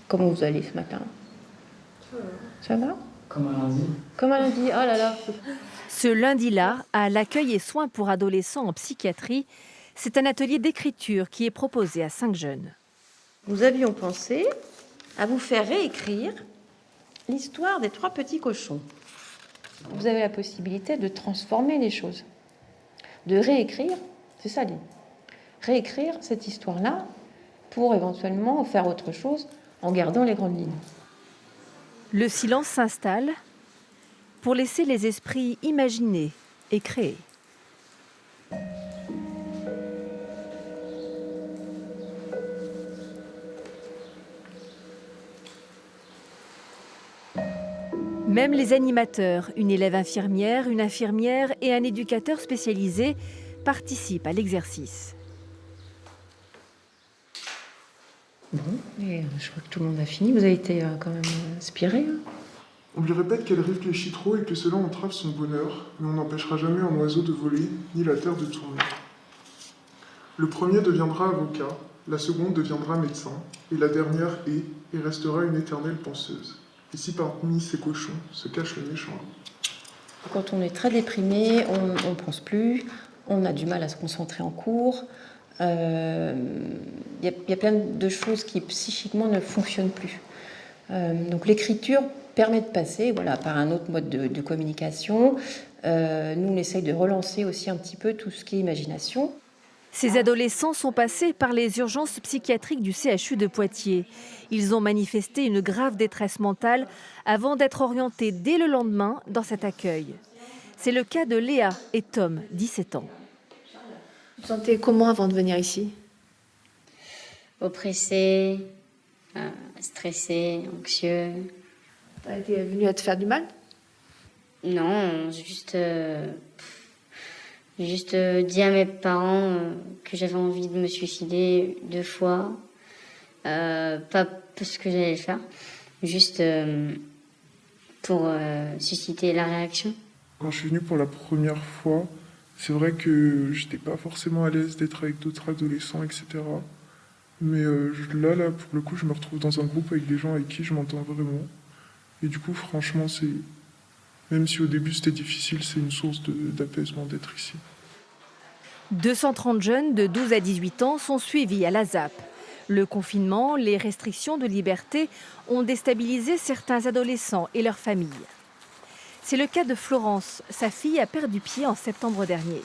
Comment vous allez ce matin? Ça va? Comme un lundi. Comme un lundi, oh là là. Ce lundi-là, à l'accueil et soins pour adolescents en psychiatrie, c'est un atelier d'écriture qui est proposé à 5 jeunes. Nous avions pensé à vous faire réécrire l'histoire des 3 petits cochons. Vous avez la possibilité de transformer les choses, de réécrire, c'est ça l'idée, réécrire cette histoire-là pour éventuellement en faire autre chose en gardant les grandes lignes. Le silence s'installe pour laisser les esprits imaginer et créer. Même les animateurs, une élève infirmière, une infirmière et un éducateur spécialisé participent à l'exercice. Bon, et je crois que tout le monde a fini. Vous avez été quand même inspiré. On lui répète qu'elle réfléchit trop et que cela entrave son bonheur, mais on n'empêchera jamais un oiseau de voler, ni la terre de tourner. Le premier deviendra avocat, la seconde deviendra médecin, et la dernière est et restera une éternelle penseuse. Et si parmi ces cochons se cache le méchant loup. Quand on est très déprimé, on ne pense plus, on a du mal à se concentrer en cours. Y a plein de choses qui psychiquement ne fonctionnent plus. Donc l'écriture permet de passer par un autre mode de communication. Nous, on essaye de relancer aussi un petit peu tout ce qui est imagination. Ces adolescents sont passés par les urgences psychiatriques du CHU de Poitiers. Ils ont manifesté une grave détresse mentale avant d'être orientés dès le lendemain dans cet accueil. C'est le cas de Léa et Tom, 17 ans. Vous vous sentez comment avant de venir ici? Oppressé, stressé, anxieux. T'as été venu à te faire du mal? Non, juste dit à mes parents que j'avais envie de me suicider 2 fois. Pas parce que j'allais le faire, juste pour susciter la réaction. Quand je suis venu pour la première fois, c'est vrai que j'étais pas forcément à l'aise d'être avec d'autres adolescents, etc. Mais là, pour le coup, je me retrouve dans un groupe avec des gens avec qui je m'entends vraiment. Et du coup, franchement, même si au début c'était difficile, c'est une source d'apaisement d'être ici. 230 jeunes de 12 à 18 ans sont suivis à la ZAP. Le confinement, les restrictions de liberté ont déstabilisé certains adolescents et leurs familles. C'est le cas de Florence. Sa fille a perdu pied en septembre dernier.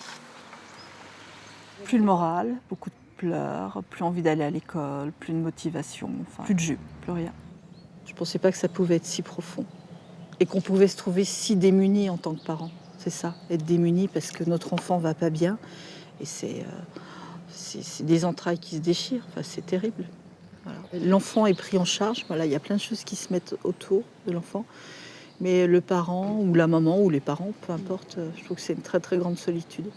Plus le moral, beaucoup de pleurs, plus envie d'aller à l'école, plus de motivation, plus de jus, plus rien. Je ne pensais pas que ça pouvait être si profond et qu'on pouvait se trouver si démunis en tant que parents. C'est ça, être démunis parce que notre enfant ne va pas bien et c'est des entrailles qui se déchirent. C'est terrible. Voilà. L'enfant est pris en charge. Voilà, il y a plein de choses qui se mettent autour de l'enfant. Mais le parent ou la maman ou les parents, peu importe, je trouve que c'est une très très grande solitude.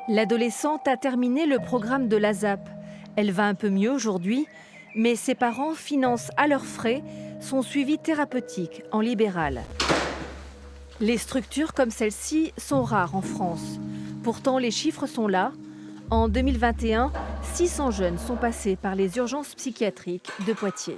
L'adolescente a terminé le programme de la ZAP. Elle va un peu mieux aujourd'hui, mais ses parents financent à leurs frais son suivi thérapeutique en libéral. Les structures comme celle-ci sont rares en France. Pourtant, les chiffres sont là. En 2021, 600 jeunes sont passés par les urgences psychiatriques de Poitiers.